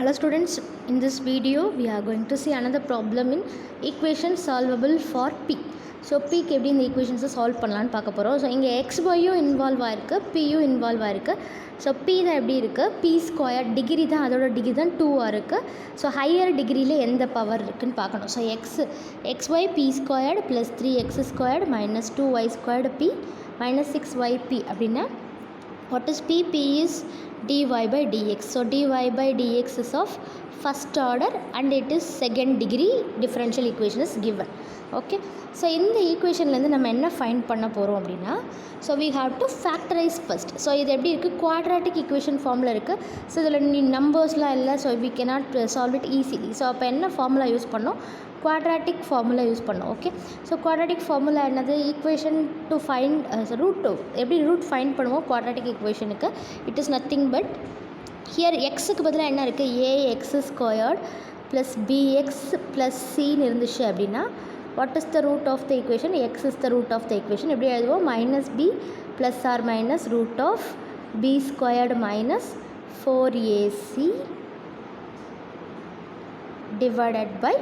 Hello students, in this video we are going to see another problem in equation solvable for p. So p க்கு எப்படி இந்த equations solve பண்ணலாம்னு பார்க்க போகிறோம். So இங்கே xyயும் involve ஆயிருக்கு, pயும் இன்வால்வ் ஆயிருக்கு. ஸோ p தான் எப்படி இருக்குது, p ஸ்கொயர் டிகிரி தான், அதோட டிகிரி தான் 2 இருக்குது. ஸோ ஹையர் டிகிரியில் எந்த பவர் இருக்குதுன்னு பார்க்கணும். So xy p squared plus 3x squared minus 2y squared p minus 6yp அப்படின்னா what is p? P is dy by dx. So dy by dx is of first order and it is second degree differential equation is given. Okay, so இந்த ஈக்குவேஷன்லேருந்து நம்ம என்ன find பண்ண போகிறோம் அப்படின்னா, so we have to factorize first. So இது எப்படி இருக்குது, quadratic equation ஃபார்மில் இருக்குது. ஸோ இதில் நம்பர்ஸ்லாம் இல்லை, so we cannot solve it easily. So அப்போ என்ன ஃபார்முலா யூஸ் பண்ணோம், குவாட்ராட்டிக் ஃபார்முலா யூஸ் பண்ணோம். ஓகே, ஸோ குவாட்ராட்டிக் ஃபார்முலா என்னது, ஈக்குவேஷன் டு ஃபைண்ட் ரூட் எப்படி ரூட் ஃபைண்ட் பண்ணுவோம் குவாட்ராட்டிக் ஈக்குவேஷனுக்கு, it is nothing but here எக்ஸுக்கு பதிலாக என்ன இருக்குது, a x squared plus b x plus சின்னு இருந்துச்சு அப்படின்னா what is the root of the equation, x is the root of the equation. எப்படி எழுதுவோம், minus b plus or minus root of b squared minus 4ac divided by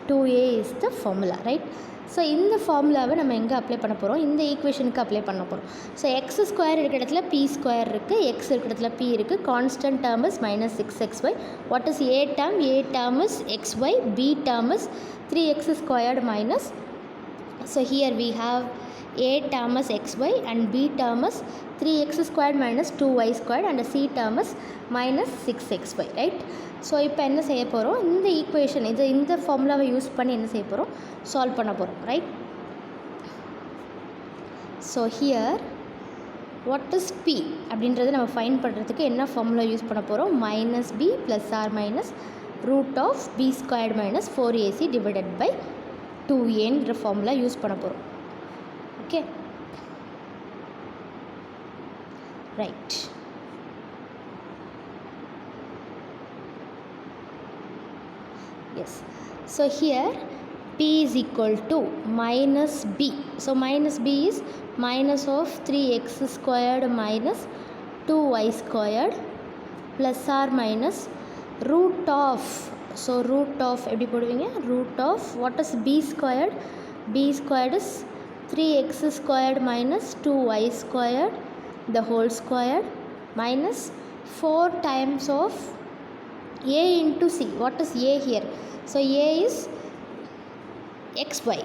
2a is the formula, right? So இந்த ஃபார்முலாவை நம்ம எங்கே apply பண்ண போகிறோம், இந்த ஈக்குவேஷனுக்கு apply பண்ண போகிறோம். ஸோ எக்ஸ் ஸ்கொயர் இருக்கிற இடத்துல பி ஸ்கொயர் இருக்குது, எக்ஸ் இருக்கிற இடத்துல பி இருக்குது, constant term is minus 6xy. What is A term, A term is xy, B term is 3x squared minus, so here we have a term is xy and b term is 3x squared minus 2y squared and c term is minus 6xy, right? So இப்போ என்ன செய்ய போகிறோம், இந்த equation இந்த ஃபார்முலாவை use பண்ணி என்ன செய்ய போகிறோம், சால்வ் பண்ண போகிறோம், right? So here what is p அப்படின்றத நம்ம ஃபைண்ட் பண்ணுறதுக்கு என்ன ஃபார்முலா யூஸ் பண்ண போகிறோம், minus b plus or minus root of b squared minus 4ac divided by 2a என்ற ஃபார்முலா யூஸ் பண்ண போகிறோம். Okay, right. Yes, so here p is equal to minus b. So minus b is minus of 3x squared minus 2y squared plus or minus root of, so root of எப்படி போடுவீங்க, root of what is b squared, b squared is 3x squared minus 2y squared the whole squared minus 4 times of a into c. What is a here, so a is xy,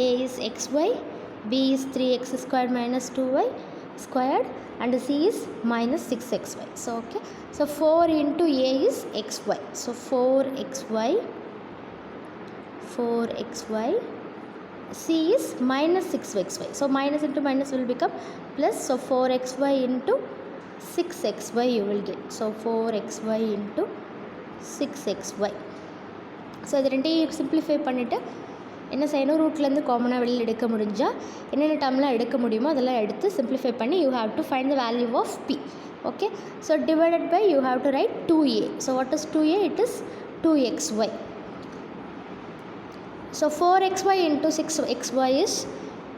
a is xy, b is 3x squared minus 2y squared and c is minus 6xy. So okay, so 4 into a is xy, so 4xy, c is minus 6xy, so minus into minus will become plus, so 4xy into 6xy you will get, so 4xy into 6xy. So இது ரெண்டையும் simplify பண்ணிவிட்டு என்ன செய்யணும், ரூட்லேருந்து காமனாக வெளியில் எடுக்க முடிஞ்சால் என்னென்ன டேர்ம்லாம் எடுக்க முடியுமோ அதெல்லாம் எடுத்து சிம்பிளிஃபை பண்ணி you have to find the value of p. Okay, so divided by you have to write 2a. So what is 2a, it is 2xy. So 4xy into 6xy is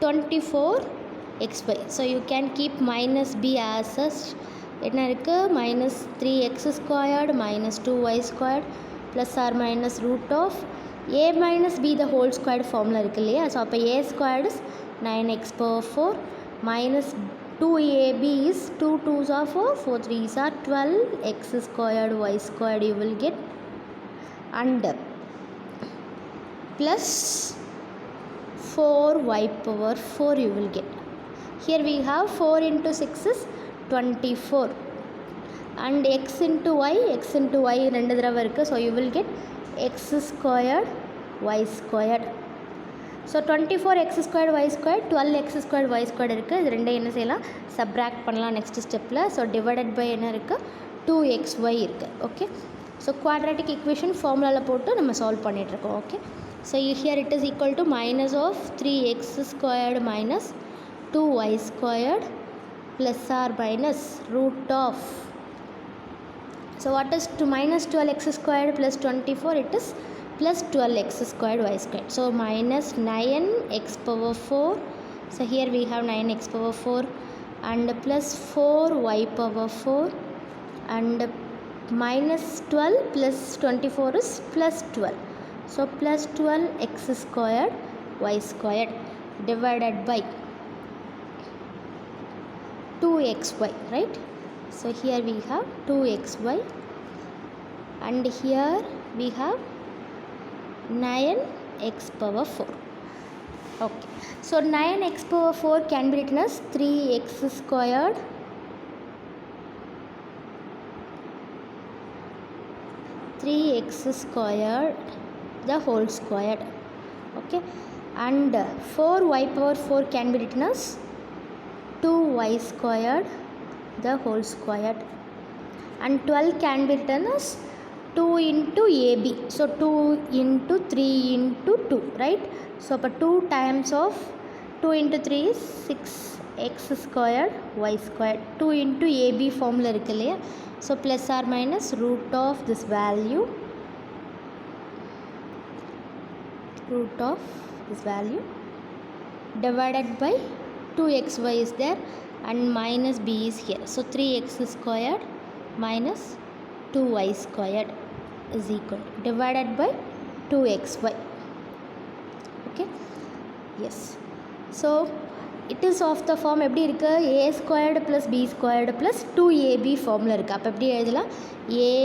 24xy. So you can keep minus b as என்ன இருக்குது, minus 3x squared minus 2y squared plus or minus root of a minus b the whole squared formula இருக்குது இல்லையா. So அப்போ a squared is 9x power 4 minus 2ab is 2 2s are 4, 4 3s are 12, x squared y squared you will get under plus 4y power 4 you will get. Here we have 4 into 6 is 24 and x into y ரெண்டு தடவை இருக்குது, so you will get x squared y squared. So 24x squared y squared 12x squared y squared இருக்குது, இது ரெண்டையும் என்ன செய்யலாம், subtract பண்ணலாம் next ஸ்டெப்பில். ஸோ டிவைடட் பை என்ன இருக்குது, 2xy இருக்குது. ஓகே, ஸோ குவாட்ராட்டிக் ஈக்குவேஷன் ஃபார்முலாவில் போட்டு நம்ம சால்வ் பண்ணிகிட்ருக்கோம். Okay, so here it is equal to minus of 3x squared minus 2y squared plus or minus root of, so what is to minus 12x squared plus 24, it is plus 12x squared y squared. So minus 9x power 4, so here we have 9x power 4 and plus 4y power 4 and minus 12 plus 24 is plus 12. So plus 12 x squared y squared divided by 2xy, right? So here we have 2xy and here we have 9x power 4. Okay, so 9x power 4 can be written as 3x squared the whole squared. Okay, and 4y power 4 can be written as 2y squared the whole squared, and 12 can be written as 2 into AB, so 2 into 3 into 2, right? So 2 times of 2 into 3 is 6x squared y squared. 2 into AB formula irukku illaya, so plus or minus root of this value divided by 2xy is there and minus b is here, so 3x squared minus 2y squared is equal to divided by 2xy. Okay, yes, so it is of the form எப்படி இருக்கு, a squared plus b squared plus 2ab formula இருக்கு. அப்போ எப்படி எழுதலாம், a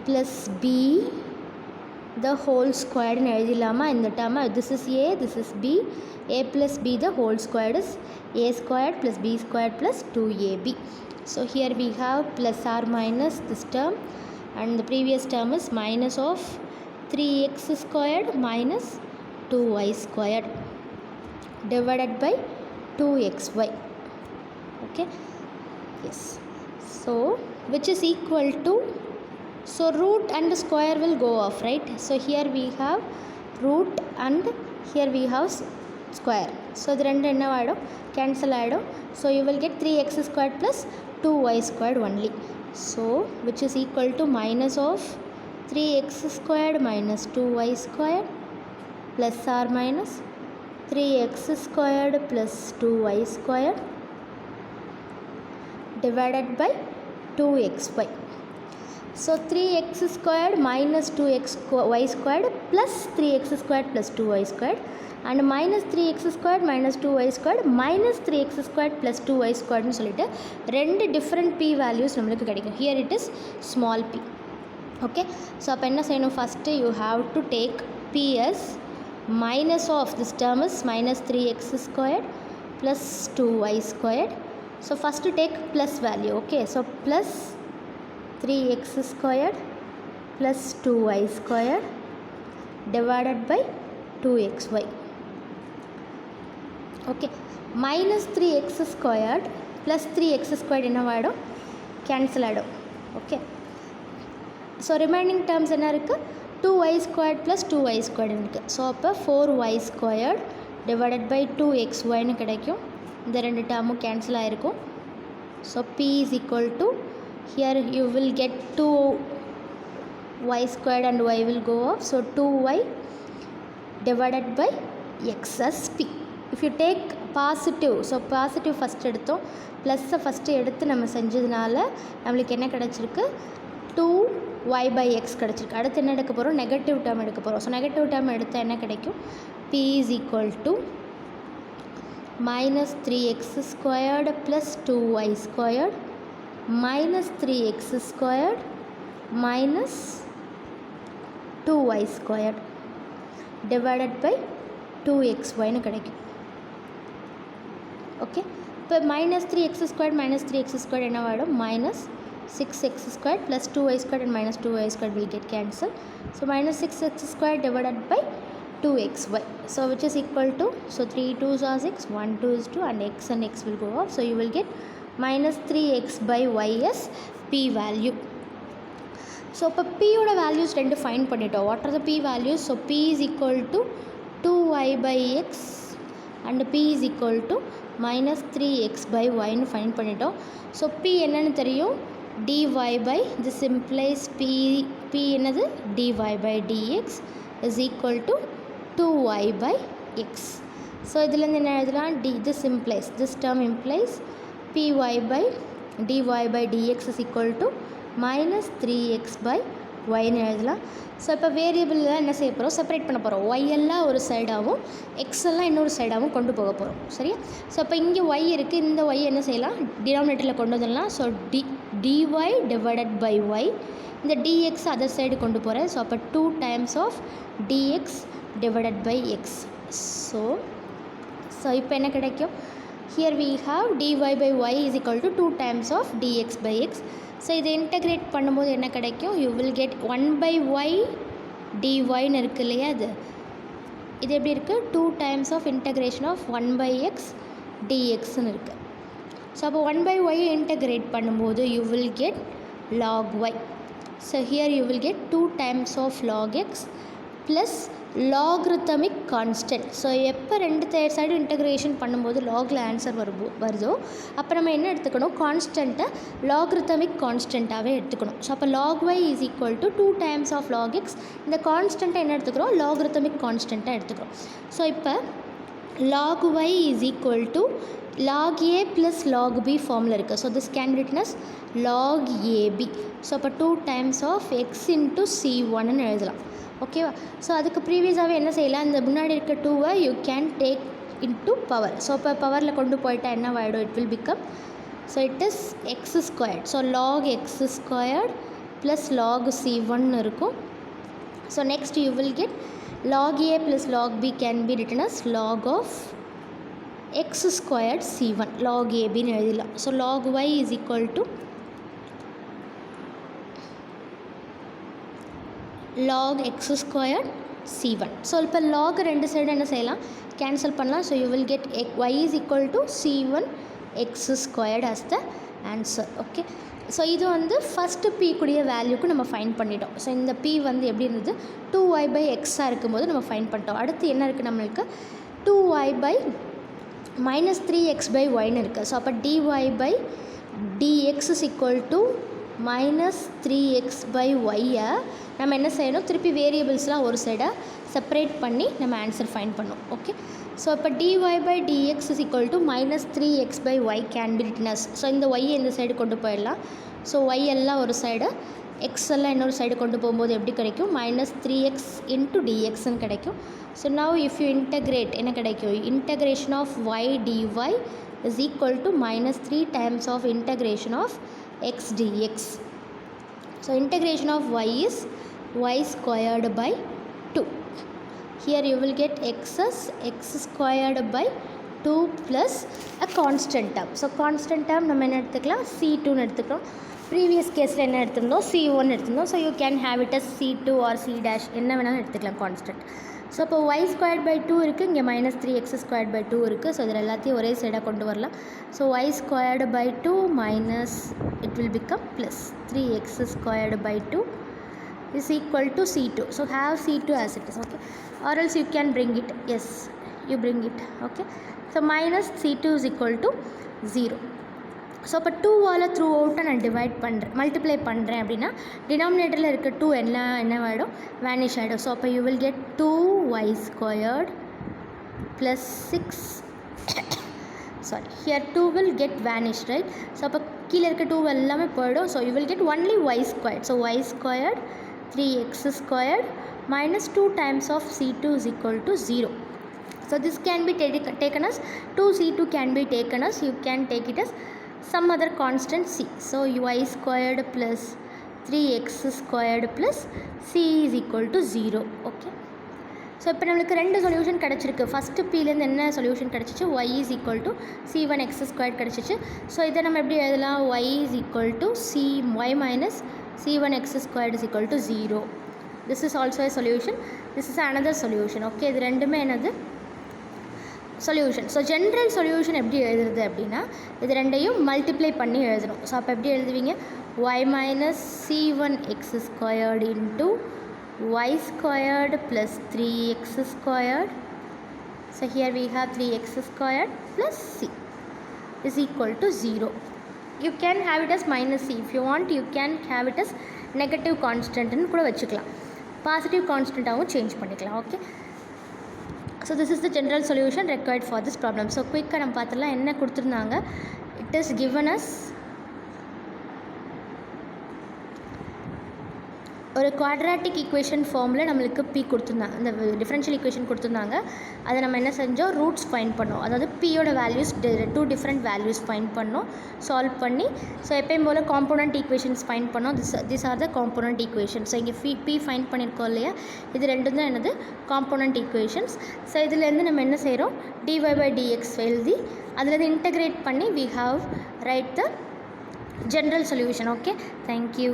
plus b the whole squared னு எழுதிடலாமா இந்த term. This is a, this is b, a plus b the whole squared is a squared plus b squared plus 2ab. So here we have plus or minus this term, and the previous term is minus of 3x squared minus 2y squared divided by 2xy. Okay, yes, so which is equal to, so root and square will go off, right? So here we have root and here we have square, so the rendu enna aidum, cancel aidum, so you will get 3x squared plus 2y squared only, so which is equal to minus of 3x squared minus 2y squared plus or minus 3x squared plus 2y squared divided by 2xy. So 3x squared minus 2xy squared plus 3x squared plus 2y squared and minus 3x squared minus 2y squared minus 3x squared plus 2y squared னு சொல்லிட்டு ரெண்டு different p values நம்மளுக்கு கிடைக்கும். Here it is small p. Okay, so அப்போ என்ன செய்யணும், first you have to take p as minus of this term is minus 3x squared plus 2y squared. So first take plus value. Okay, so plus 3x squared plus 2y squared divided by 2xy. Okay, minus 3x squared plus 3x squared என்ன ஆகிடும், cancel ஆகிடும். Okay, so remaining terms என்ன இருக்குது, 2y squared plus 2y squared இருக்குது. So அப்போ 4y squared divided by 2xy னு கிடைக்கும். இந்த ரெண்டு டேர்மும் கேன்சல் ஆகிருக்கும். So p is equal to, here you will get 2y squared and y will go off, so 2y divided by x as p. If you take positive, so positive first எடுத்தோம், ப்ளஸ்ஸை first எடுத்து நம்ம செஞ்சதுனால நம்மளுக்கு என்ன கிடச்சிருக்கு, 2y by x கிடச்சிருக்கு. அடுத்து என்ன எடுக்க போகிறோம், நெகட்டிவ் டேர்ம் எடுக்க போகிறோம். ஸோ நெகட்டிவ் டேர்ம் எடுத்தால் என்ன கிடைக்கும், p is equal to minus 3x squared plus 2y squared minus 3x squared minus 2y squared divided by 2xy னு கிடைக்கும். ஓகே, இப்போ minus 3x squared minus 3x squared என்ன ஆகிடும், minus 6x squared plus 2y squared and minus 2y squared will get cancelled. So minus 6x squared divided by 2xy. So which is equal to, so 3 2s are 6, 1 2 is 2 and x will go off. So you will get minus 3x by y as p value. So இப்போ p ஓட values ரெண்டு find பண்ணிட்டோம். What are the p values? So p is equal to 2y by x and p is equal to minus 3x by y னு find பண்ணிட்டோம். So p என்னன்னு தெரியும், dy by, this implies p என்னது, dy by dx is equal to 2y by x. So இதிலேருந்து என்ன எழுதலாம், this term implies py by dy by dx is equal to minus 3x by ஒய்னு எழுதலாம். So இப்போ வேரியபிளில் என்ன செய்ய போகிறோம், செப்பரேட் பண்ண போகிறோம். ஒய் எல்லாம் ஒரு சைடாகவும் எக்ஸ் எல்லாம் இன்னொரு சைடாகவும் கொண்டு போக போகிறோம். சரியா? ஸோ இப்போ இங்கே ஒய் இருக்குது, இந்த ஒய் என்ன செய்யலாம், டினாமினேட்டரில் கொண்டு வந்துடலாம். So dy divided by y, இந்த dx அதர் சைடு கொண்டு போகிறேன். ஸோ அப்போ 2 times of dx divided by x. So இப்போ என்ன கிடைக்கும், here we have dy by y is equal to 2 times of dx by x. So இதை integrate பண்ணும்போது என்ன கிடைக்கும், you will get 1 by y dyன்னு இருக்குது இல்லையா, இது எப்படி இருக்குது, 2 times of integration of 1 by x dxன்னு இருக்குது. ஸோ அப்போ 1 by y இன்டகிரேட் பண்ணும்போது you will get log y. So here you will get 2 times of log x plus logarithmic constant. So எப்போ ரெண்டு சைடு இன்டகிரேஷன் பண்ணும்போது லாகில் ஆன்சர் வருதோ அப்போ நம்ம என்ன எடுத்துக்கணும், கான்ஸ்டண்ட்டை லாகரித்தமிக் கான்ஸ்டண்ட்டாகவே எடுத்துக்கணும். ஸோ அப்போ log y is equal to 2 times of log x. இந்த கான்ஸ்டண்ட்டை என்ன எடுத்துக்கிறோம், லாகரித்தமிக் கான்ஸ்டண்ட்டாக எடுத்துக்கிறோம். ஸோ இப்போ log y is equal to log a plus log b ஃபார்மில் இருக்குது. So this can written as log ab. So அப்போ 2 times of x into c1ன்னு எழுதலாம். ஓகேவா? ஸோ அதுக்கு ப்ரீவியஸாகவே என்ன செய்யலாம், இந்த முன்னாடி இருக்க 2வை you can take into power. So இப்போ பவரில் கொண்டு போயிட்டால் என்ன ஆகிடும், it will become, so it is x squared. So log x squared plus log c1 இருக்கும். So next you will get log a plus log b can be written as log of x squared c1, log abன்னு எழுதிடலாம். So log y is equal to log x squared c1. So இப்போ log ரெண்டு side என்ன செய்யலாம், cancel பண்ணலாம். So you will get y is equal to c1 x squared as the answer. Okay, so இது வந்து first p கூடிய வேல்யூக்கு நம்ம find பண்ணிட்டோம். ஸோ இந்த p வந்து எப்படி இருந்தது, 2y by x-ஆக இருக்கும்போது நம்ம ஃபைண்ட் பண்ணிட்டோம். அடுத்து என்ன இருக்குது நம்மளுக்கு, 2y by minus 3x by yன்னு இருக்குது. ஸோ அப்போ dy by dx is equal to minus 3x by y-ஐ நம்ம என்ன செய்யணும், திருப்பி வேரியபிள்ஸ்லாம் ஒரு சைடாக செப்பரேட் பண்ணி நம்ம ஆன்சர் ஃபைண்ட் பண்ணோம். ஓகே, ஸோ இப்போ dy by dx is equal to minus 3x by y can be written as. So இந்த y இந்த சைடு கொண்டு போயிடலாம். ஸோ y எல்லாம் ஒரு சைடு, x எல்லாம் இன்னொரு சைடு கொண்டு போகும்போது எப்படி கிடைக்கும், minus 3x into dxன்னு கிடைக்கும். So now if you integrate என்ன கிடைக்கும், integration of y dy is equal to minus 3 times of integration of x dx. So integration of y is y squared by 2. Here you will get x as x squared by 2 plus a constant term. So constant term நம்ம என்ன எடுத்துக்கலாம், c2ன்னு எடுத்துக்கிறோம். Previous கேஸில் என்ன எடுத்திருந்தோம், c1 எடுத்திருந்தோம். So you can have it as c2 or c dash, என்ன வேணாலும் எடுத்துக்கலாம் கான்ஸ்டன்ட். ஸோ இப்போ y squared by 2 இருக்குது, இங்கே minus 3x squared by 2 இருக்குது. ஸோ இதில் எல்லாத்தையும் ஒரே சைடாக கொண்டு வரலாம். So y squared by 2 minus it will become plus 3x squared by 2 is equal to c2. So have c2 as it is. Okay, or else you can bring it, yes you bring it. Okay, so minus c2 is equal to 0. So இப்போ 2வால் through அவுட்டை நான் divide பண்ணுறேன், multiply பண்ணுறேன் அப்படின்னா டினாமினேட்டரில் இருக்க 2 என்ன ஆகிடும், vanish ஆகிடும். ஸோ அப்போ you will get 2y squared plus 6 sorry here 2 will get vanished, right? So அப்போ கீழே இருக்க 2 எல்லாமே போயிடும். So you will get only y squared. So y squared 3x squared minus 2 times of c2 is equal to 0. So this can be taken as 2c2 can be taken as, you can take it as some other constant c. So y squared plus 3x squared plus c is equal to 0. Okay, so இப்போ நம்மளுக்கு ரெண்டு solution கிடச்சிருக்கு. First பிலேருந்து என்ன solution கிடச்சிச்சு, y is equal to c1 x squared கிடச்சிச்சு. So இதை நம்ம எப்படி எழுதலாம், y is equal to y minus c1 x squared is equal to 0. This is also a solution, this is another solution. Okay, இது ரெண்டுமே என்னது solution. So general solution எப்படி எழுதுறது அப்படின்னா, இது ரெண்டையும் மல்டிப்ளை பண்ணி எழுதணும். ஸோ அப்போ எப்படி எழுதுவீங்க, y minus c1 x squared into y squared plus 3x squared. So here we have 3x squared plus c is equal to 0. You can have it as minus c. If you want, you can have it as negative constant ன்னு கூட வச்சுக்கலாம், positive கான்ஸ்டண்ட்டாகவும் change பண்ணிக்கலாம். Okay, so this is the general solution required for this problem. So குயிக்காக நம்ம பார்த்துலாம் என்ன கொடுத்துருந்தாங்க. It is given us ஒரு குவாட்ராட்டிக் ஈக்குவேஷன் ஃபார்மில் நம்மளுக்கு பி கொடுத்துருந்தாங்க, இந்த டிஃப்ரென்ஷியல் ஈக்குவேஷன் கொடுத்துருந்தாங்க. அதை நம்ம என்ன செஞ்சோம், ரூட்ஸ் ஃபைண்ட் பண்ணோம். அதாவது பியோட வேல்யூஸ் 2 டிஃப்ரெண்ட் வேல்யூஸ் ஃபைண்ட் பண்ணோம், சால்வ் பண்ணி. ஸோ எப்பயும் போல் காம்போனன்ட் ஈக்குவேஷன்ஸ் ஃபைண்ட் பண்ணோம். This R the component equation. So இங்கே பி ஃபைண்ட் பண்ணியிருக்கோம் இல்லையா, இது ரெண்டும் தான் என்னது காம்போனன்ட் ஈக்குவேஷன்ஸ். ஸோ இதுலேருந்து நம்ம என்ன செய்கிறோம், dy/dx எழுதி அதுலேருந்து இன்டகிரேட் பண்ணி we have write the general solution. Okay, thank you.